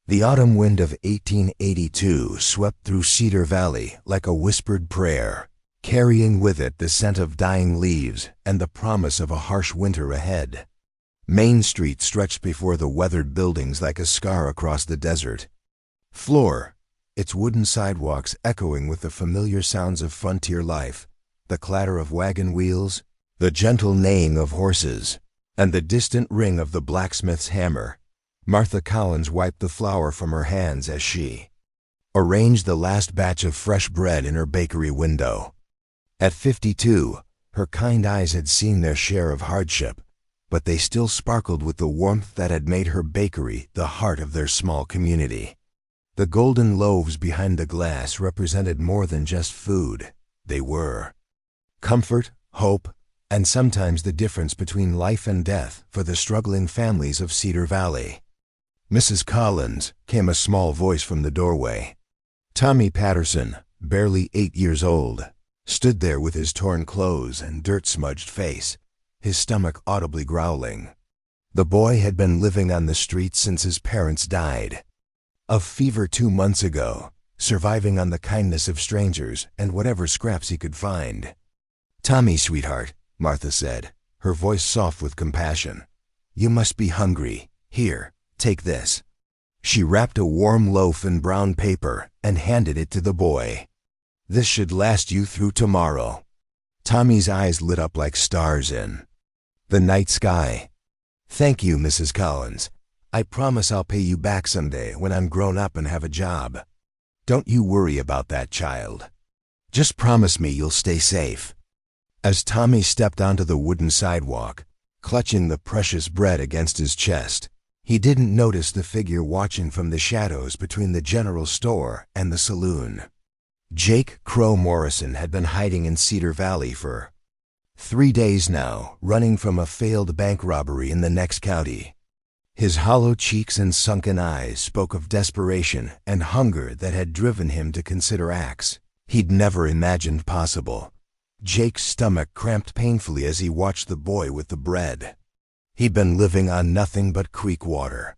The autumn wind of 1882 swept through Cedar Valley like a whispered prayer, carrying with it the scent of dying leaves and the promise of a harsh winter ahead. Main Street stretched before the weathered buildings like a scar across the desert floor, its wooden sidewalks echoing with the familiar sounds of frontier life, the clatter of wagon wheels, the gentle neighing of horses, and the distant ring of the blacksmith's hammer. Martha Collins wiped the flour from her hands as she arranged the last batch of fresh bread in her bakery window. At 52, her kind eyes had seen their share of hardship, but they still sparkled with the warmth that had made her bakery the heart of their small community. The golden loaves behind the glass represented more than just food. They were comfort, hope, and sometimes the difference between life and death for the struggling families of Cedar Valley. "Mrs. Collins," came a small voice from the doorway. Tommy Patterson, barely 8 years old, stood there with his torn clothes and dirt-smudged face, his stomach audibly growling. The boy had been living on the streets since his parents died of fever 2 months ago, surviving on the kindness of strangers and whatever scraps he could find. "Tommy, sweetheart," Martha said, her voice soft with compassion. "You must be hungry. Here, take this." She wrapped a warm loaf in brown paper and handed it to the boy. "This should last you through tomorrow." Tommy's eyes lit up like stars in the night sky. "Thank you, Mrs. Collins. I promise I'll pay you back someday when I'm grown up and have a job. Don't you worry about that, child. Just promise me you'll stay safe." As Tommy stepped onto the wooden sidewalk, clutching the precious bread against his chest, he didn't notice the figure watching from the shadows between the general store and the saloon. Jake Crow Morrison had been hiding in Cedar Valley for 3 days now, running from a failed bank robbery in the next county. His hollow cheeks and sunken eyes spoke of desperation and hunger that had driven him to consider acts he'd never imagined possible. Jake's stomach cramped painfully as he watched the boy with the bread. He'd been living on nothing but creek water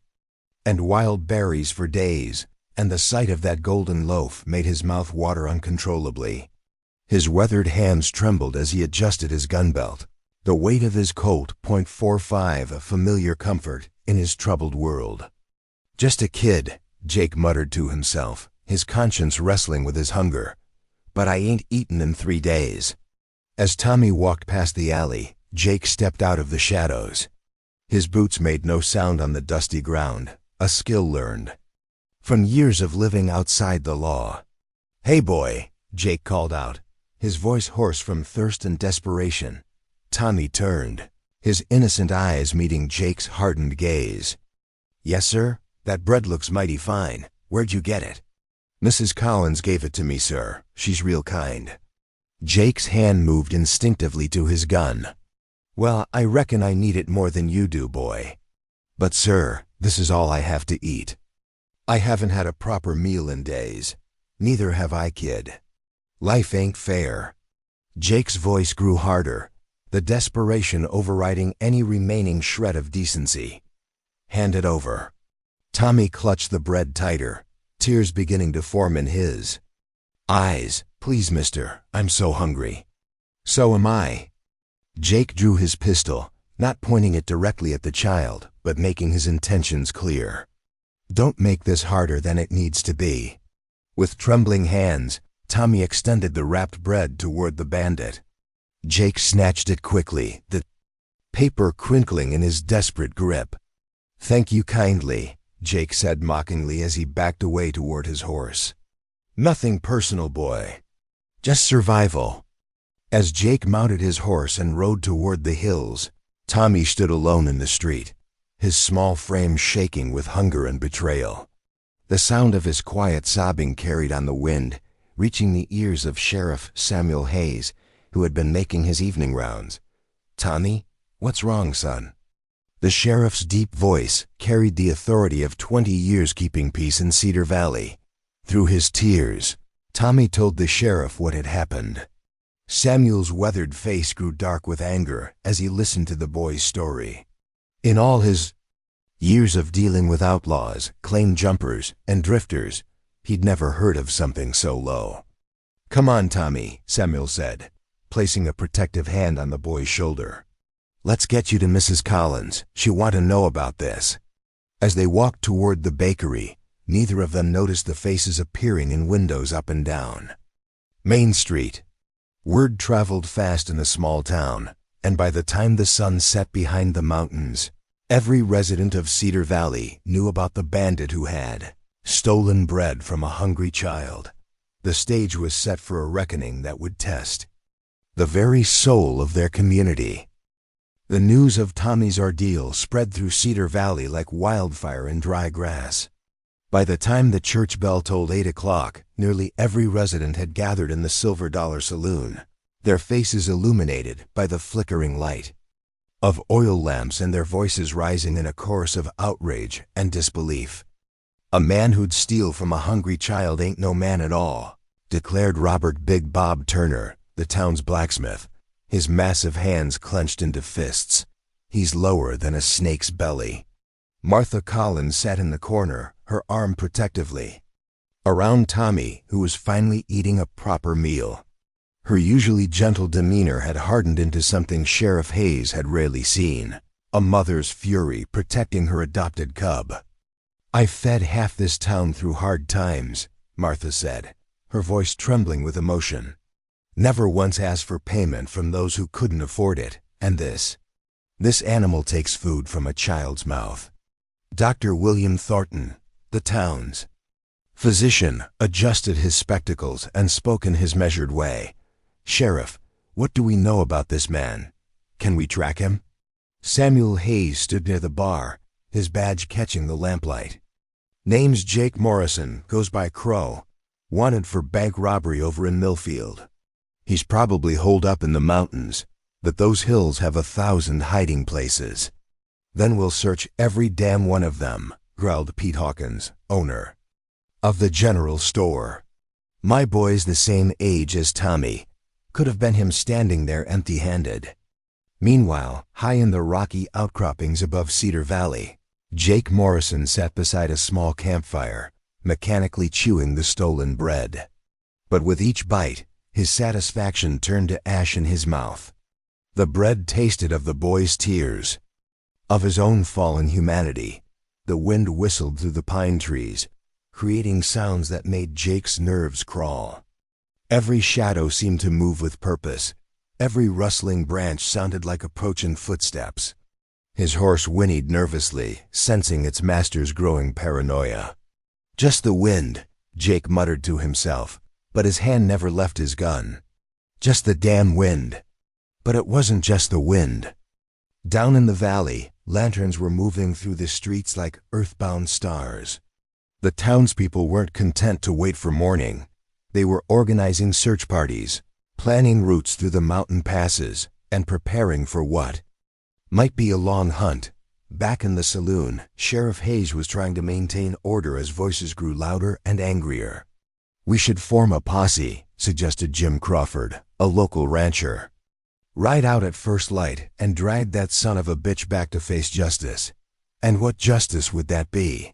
and wild berries for days, and the sight of that golden loaf made his mouth water uncontrollably. His weathered hands trembled as he adjusted his gun belt, the weight of his Colt .45 a familiar comfort in his troubled world. "Just a kid," Jake muttered to himself, his conscience wrestling with his hunger. "But I ain't eaten in 3 days." As Tommy walked past the alley, Jake stepped out of the shadows. His boots made no sound on the dusty ground, a skill learned from years of living outside the law. "Hey, boy," Jake called out, his voice hoarse from thirst and desperation. Tommy turned, his innocent eyes meeting Jake's hardened gaze. "Yes, sir? That bread looks mighty fine. Where'd you get it?" "Mrs. Collins gave it to me, sir. She's real kind." Jake's hand moved instinctively to his gun. "Well, I reckon I need it more than you do, boy. But, sir, this is all I have to eat. I haven't had a proper meal in days. Neither have I, kid. Life ain't fair." Jake's voice grew harder, the desperation overriding any remaining shred of decency. "Hand it over." Tommy clutched the bread tighter, tears beginning to form in his eyes. "Please, mister, I'm so hungry." "So am I." Jake drew his pistol, not pointing it directly at the child, but making his intentions clear. "Don't make this harder than it needs to be." With trembling hands, Tommy extended the wrapped bread toward the bandit. Jake snatched it quickly, the paper crinkling in his desperate grip. "Thank you kindly," Jake said mockingly as he backed away toward his horse. "Nothing personal, boy. Just survival." As Jake mounted his horse and rode toward the hills, Tommy stood alone in the street, his small frame shaking with hunger and betrayal. The sound of his quiet sobbing carried on the wind, reaching the ears of Sheriff Samuel Hayes, who had been making his evening rounds. "Tommy, what's wrong, son?" The sheriff's deep voice carried the authority of 20 years keeping peace in Cedar Valley. Through his tears, Tommy told the sheriff what had happened. Samuel's weathered face grew dark with anger as he listened to the boy's story. In all his Years of dealing with outlaws, claim jumpers, and drifters, he'd never heard of something so low. "Come on, Tommy," Samuel said, placing a protective hand on the boy's shoulder. "Let's get you to Mrs. Collins. She'll want to know about this." As they walked toward the bakery, neither of them noticed the faces appearing in windows up and down. Main Street. Word traveled fast in a small town, and by the time the sun set behind the mountains, every resident of Cedar Valley knew about the bandit who had stolen bread from a hungry child. The stage was set for a reckoning that would test the very soul of their community. The news of Tommy's ordeal spread through Cedar Valley like wildfire in dry grass. By the time the church bell tolled 8 o'clock, nearly every resident had gathered in the Silver Dollar Saloon, their faces illuminated by the flickering light of oil lamps and their voices rising in a chorus of outrage and disbelief. "A man who'd steal from a hungry child ain't no man at all," declared Robert Big Bob Turner, the town's blacksmith, his massive hands clenched into fists. "He's lower than a snake's belly." Martha Collins sat in the corner, her arm protectively around Tommy, who was finally eating a proper meal. Her usually gentle demeanor had hardened into something Sheriff Hayes had rarely seen, a mother's fury protecting her adopted cub. "I fed half this town through hard times," Martha said, her voice trembling with emotion. "Never once asked for payment from those who couldn't afford it, and this animal takes food from a child's mouth." Dr. William Thornton, the town's physician, adjusted his spectacles and spoke in his measured way. "Sheriff, what do we know about this man? Can we track him?" Samuel Hayes stood near the bar, his badge catching the lamplight. "Name's Jake Morrison, goes by Crow, wanted for bank robbery over in Millfield. He's probably holed up in the mountains, but those hills have 1,000 hiding places." "Then we'll search every damn one of them," growled Pete Hawkins, owner of the general store. "My boy's the same age as Tommy. Could have been him standing there empty-handed." Meanwhile, high in the rocky outcroppings above Cedar Valley, Jake Morrison sat beside a small campfire, mechanically chewing the stolen bread. But with each bite, his satisfaction turned to ash in his mouth. The bread tasted of the boy's tears, of his own fallen humanity. The wind whistled through the pine trees, creating sounds that made Jake's nerves crawl. Every shadow seemed to move with purpose. Every rustling branch sounded like approaching footsteps. His horse whinnied nervously, sensing its master's growing paranoia. "Just the wind," Jake muttered to himself, but his hand never left his gun. "Just the damn wind." But it wasn't just the wind. Down in the valley, lanterns were moving through the streets like earthbound stars. The townspeople weren't content to wait for morning. They were organizing search parties, planning routes through the mountain passes, and preparing for what might be a long hunt. Back in the saloon, Sheriff Hayes was trying to maintain order as voices grew louder and angrier. "We should form a posse," suggested Jim Crawford, a local rancher. "Ride out at first light and drag that son of a bitch back to face justice." "And what justice would that be?"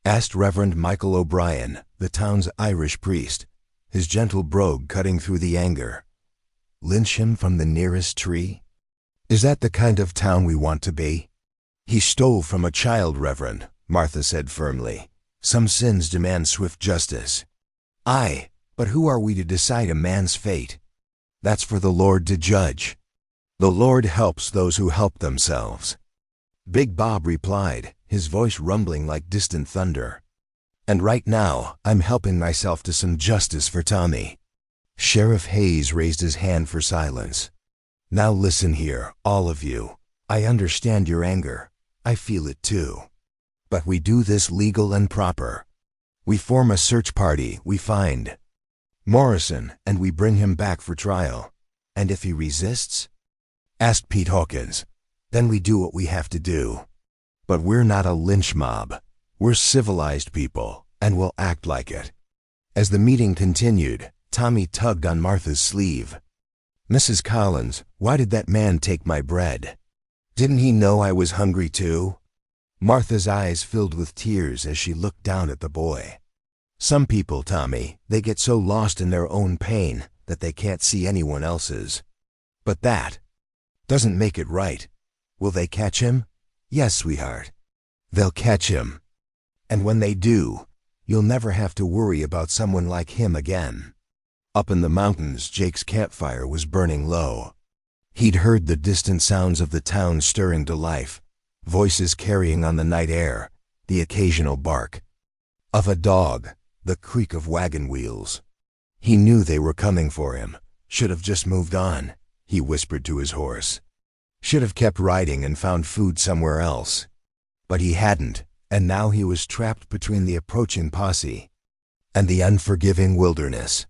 asked Reverend Michael O'Brien, the town's Irish priest, his gentle brogue cutting through the anger. "Lynch him from the nearest tree? Is that the kind of town we want to be?" "He stole from a child, Reverend," Martha said firmly. "Some sins demand swift justice." "Aye, but who are we to decide a man's fate?" "That's for the Lord to judge. The Lord helps those who help themselves," Big Bob replied, his voice rumbling like distant thunder. "And right now, I'm helping myself to some justice for Tommy." Sheriff Hayes raised his hand for silence. "Now listen here, all of you. I understand your anger. I feel it too. But we do this legal and proper. We form a search party, we find Morrison, and we bring him back for trial. And if he resists?" asked Pete Hawkins. "Then we do what we have to do. But we're not a lynch mob. We're civilized people, and we'll act like it." As the meeting continued, Tommy tugged on Martha's sleeve. "Mrs. Collins, why did that man take my bread? Didn't he know I was hungry too?" Martha's eyes filled with tears as she looked down at the boy. Some people, Tommy, they get so lost in their own pain that they can't see anyone else's. But that doesn't make it right. Will they catch him? Yes, sweetheart. They'll catch him. And when they do, you'll never have to worry about someone like him again. Up in the mountains, Jake's campfire was burning low. He'd heard the distant sounds of the town stirring to life, voices carrying on the night air, the occasional bark of a dog, the creak of wagon wheels. He knew they were coming for him. Should have just moved on, he whispered to his horse. Should have kept riding and found food somewhere else. But he hadn't, and now he was trapped between the approaching posse and the unforgiving wilderness.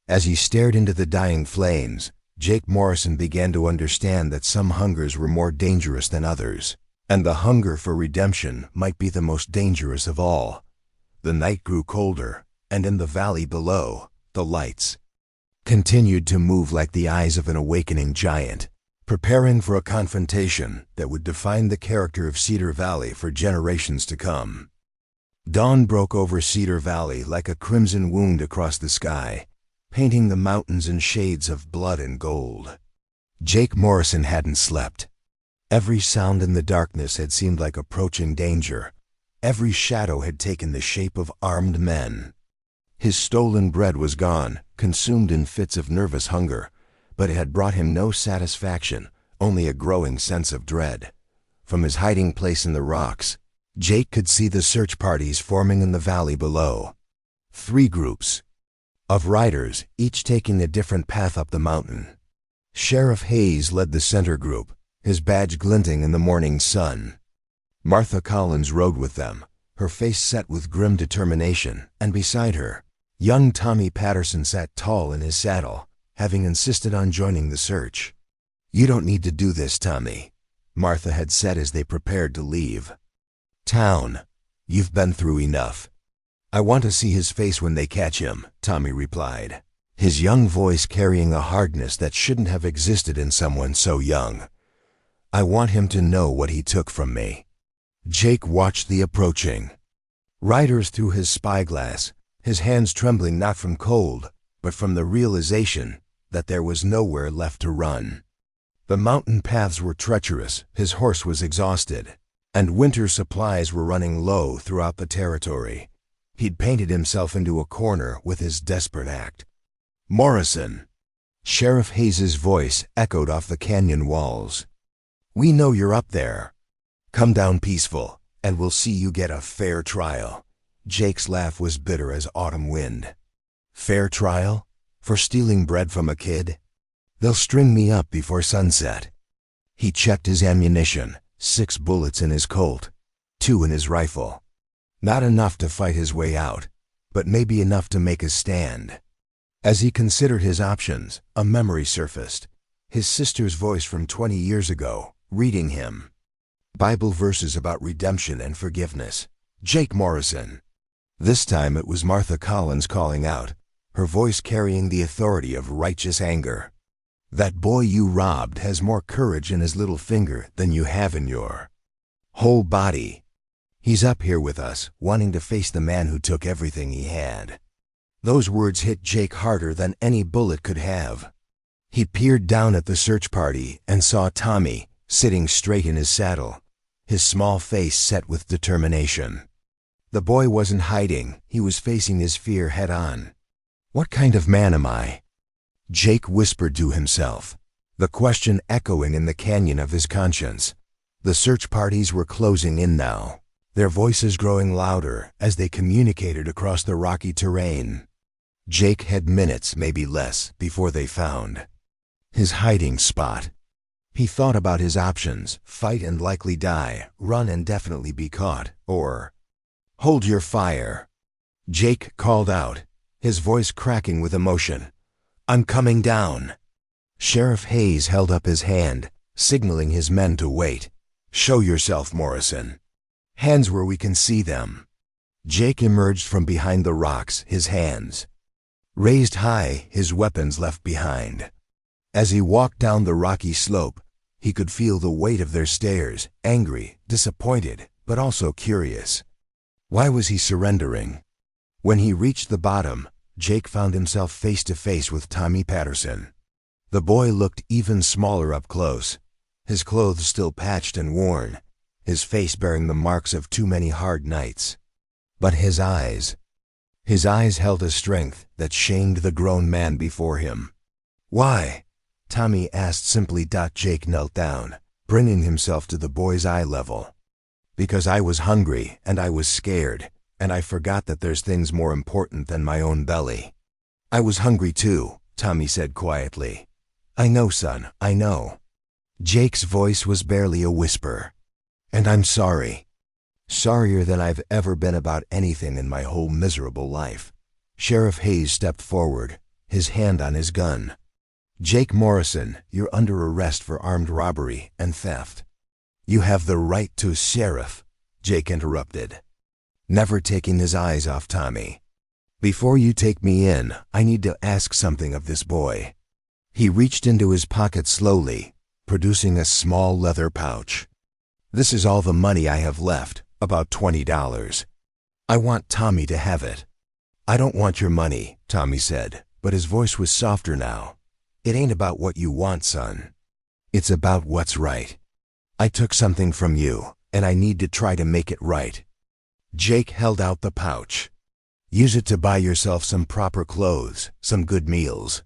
As he stared into the dying flames, Jake Morrison began to understand that some hungers were more dangerous than others, and the hunger for redemption might be the most dangerous of all. The night grew colder, and in the valley below, the lights continued to move like the eyes of an awakening giant, preparing for a confrontation that would define the character of Cedar Valley for generations to come. Dawn broke over Cedar Valley like a crimson wound across the sky, painting the mountains in shades of blood and gold. Jake Morrison hadn't slept. Every sound in the darkness had seemed like approaching danger. Every shadow had taken the shape of armed men. His stolen bread was gone, consumed in fits of nervous hunger, but it had brought him no satisfaction, only a growing sense of dread. From his hiding place in the rocks, Jake could see the search parties forming in the valley below. 3 groups of riders, each taking a different path up the mountain. Sheriff Hayes led the center group, his badge glinting in the morning sun. Martha Collins rode with them, her face set with grim determination, and beside her, young Tommy Patterson sat tall in his saddle, having insisted on joining the search. "You don't need to do this, Tommy," Martha had said as they prepared to leave town. "You've been through enough." "I want to see his face when they catch him," Tommy replied, his young voice carrying a hardness that shouldn't have existed in someone so young. "I want him to know what he took from me." Jake watched the approaching riders through his spyglass, his hands trembling not from cold, but from the realization that there was nowhere left to run. The mountain paths were treacherous, his horse was exhausted, and winter supplies were running low throughout the territory. He'd painted himself into a corner with his desperate act. "Morrison!" Sheriff Hayes's voice echoed off the canyon walls. "We know you're up there. Come down peaceful, and we'll see you get a fair trial." Jake's laugh was bitter as autumn wind. "Fair trial? For stealing bread from a kid? They'll string me up before sunset." He checked his ammunition, 6 bullets in his Colt, 2 in his rifle. Not enough to fight his way out, but maybe enough to make a stand. As he considered his options, a memory surfaced. His sister's voice from 20 years ago, reading him Bible verses about redemption and forgiveness. Jake Morrison. This time it was Martha Collins calling out, her voice carrying the authority of righteous anger. "That boy you robbed has more courage in his little finger than you have in your whole body. He's up here with us, wanting to face the man who took everything he had." Those words hit Jake harder than any bullet could have. He peered down at the search party and saw Tommy, sitting straight in his saddle, his small face set with determination. The boy wasn't hiding, he was facing his fear head on. "What kind of man am I?" Jake whispered to himself, the question echoing in the canyon of his conscience. The search parties were closing in now, their voices growing louder as they communicated across the rocky terrain. Jake had minutes, maybe less, before they found his hiding spot. He thought about his options: fight and likely die, run and definitely be caught, or hold your fire. Jake called out, his voice cracking with emotion. "I'm coming down." Sheriff Hayes held up his hand, signaling his men to wait. "Show yourself, Morrison. Hands where we can see them." Jake emerged from behind the rocks, his hands raised high, his weapons left behind. As he walked down the rocky slope, he could feel the weight of their stares, angry, disappointed, but also curious. Why was he surrendering? When he reached the bottom, Jake found himself face to face with Tommy Patterson. The boy looked even smaller up close, his clothes still patched and worn, his face bearing the marks of too many hard nights. But his eyes held a strength that shamed the grown man before him. "Why?" Tommy asked simply. Jake knelt down, bringing himself to the boy's eye level. "Because I was hungry, and I was scared, and I forgot that there's things more important than my own belly." "I was hungry too," Tommy said quietly. "I know, son, I know." Jake's voice was barely a whisper. "And I'm sorry. Sorrier than I've ever been about anything in my whole miserable life." Sheriff Hayes stepped forward, his hand on his gun. "Jake Morrison, you're under arrest for armed robbery and theft." "You have the right to, Sheriff," Jake interrupted, never taking his eyes off Tommy. "Before you take me in, I need to ask something of this boy." He reached into his pocket slowly, producing a small leather pouch. "This is all the money I have left, about $20. I want Tommy to have it." "I don't want your money," Tommy said, but his voice was softer now. "It ain't about what you want, son. It's about what's right. I took something from you, and I need to try to make it right." Jake held out the pouch. "Use it to buy yourself some proper clothes, some good meals.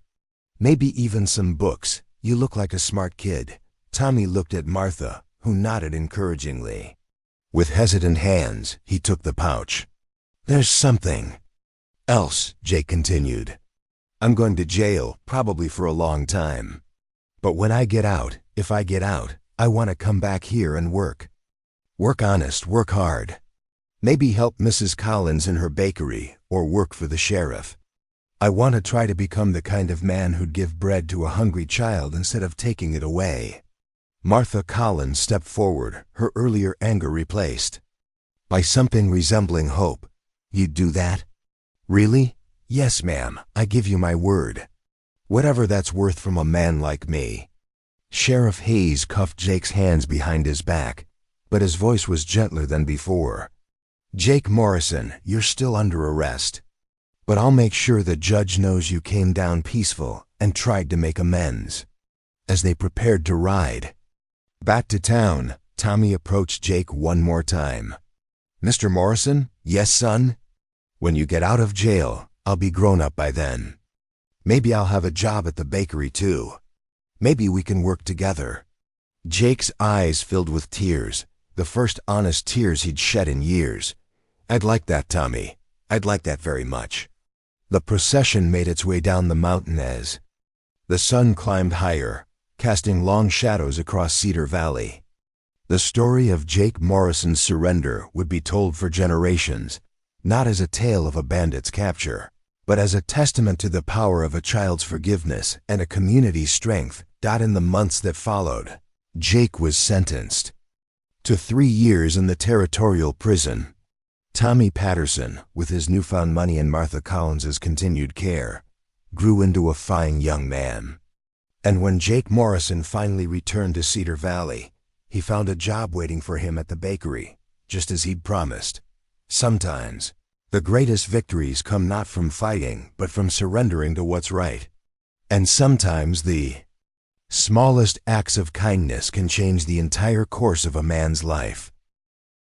Maybe even some books. You look like a smart kid." Tommy looked at Martha, who nodded encouragingly. With hesitant hands, he took the pouch. "There's something else," Jake continued. "I'm going to jail, probably for a long time. But when I get out, if I get out, I want to come back here and work. Work honest, work hard. Maybe help Mrs. Collins in her bakery, or work for the sheriff. I want to try to become the kind of man who'd give bread to a hungry child instead of taking it away." Martha Collins stepped forward, her earlier anger replaced by something resembling hope. "You'd do that? Really?" "Yes, ma'am, I give you my word. Whatever that's worth from a man like me." Sheriff Hayes cuffed Jake's hands behind his back, but his voice was gentler than before. "Jake Morrison, you're still under arrest. But I'll make sure the judge knows you came down peaceful and tried to make amends." As they prepared to ride back to town, Tommy approached Jake one more time. "Mr. Morrison?" "Yes, son?" "When you get out of jail, I'll be grown up by then. Maybe I'll have a job at the bakery too. Maybe we can work together." Jake's eyes filled with tears, the first honest tears he'd shed in years. "I'd like that, Tommy. I'd like that very much." The procession made its way down the mountain as the sun climbed higher, casting long shadows across Cedar Valley. The story of Jake Morrison's surrender would be told for generations, not as a tale of a bandit's capture, but as a testament to the power of a child's forgiveness and a community's strength. In the months that followed, Jake was sentenced to 3 years in the territorial prison. Tommy Patterson, with his newfound money and Martha Collins's continued care, grew into a fine young man. And when Jake Morrison finally returned to Cedar Valley, he found a job waiting for him at the bakery, just as he'd promised. Sometimes, the greatest victories come not from fighting, but from surrendering to what's right. And sometimes the smallest acts of kindness can change the entire course of a man's life.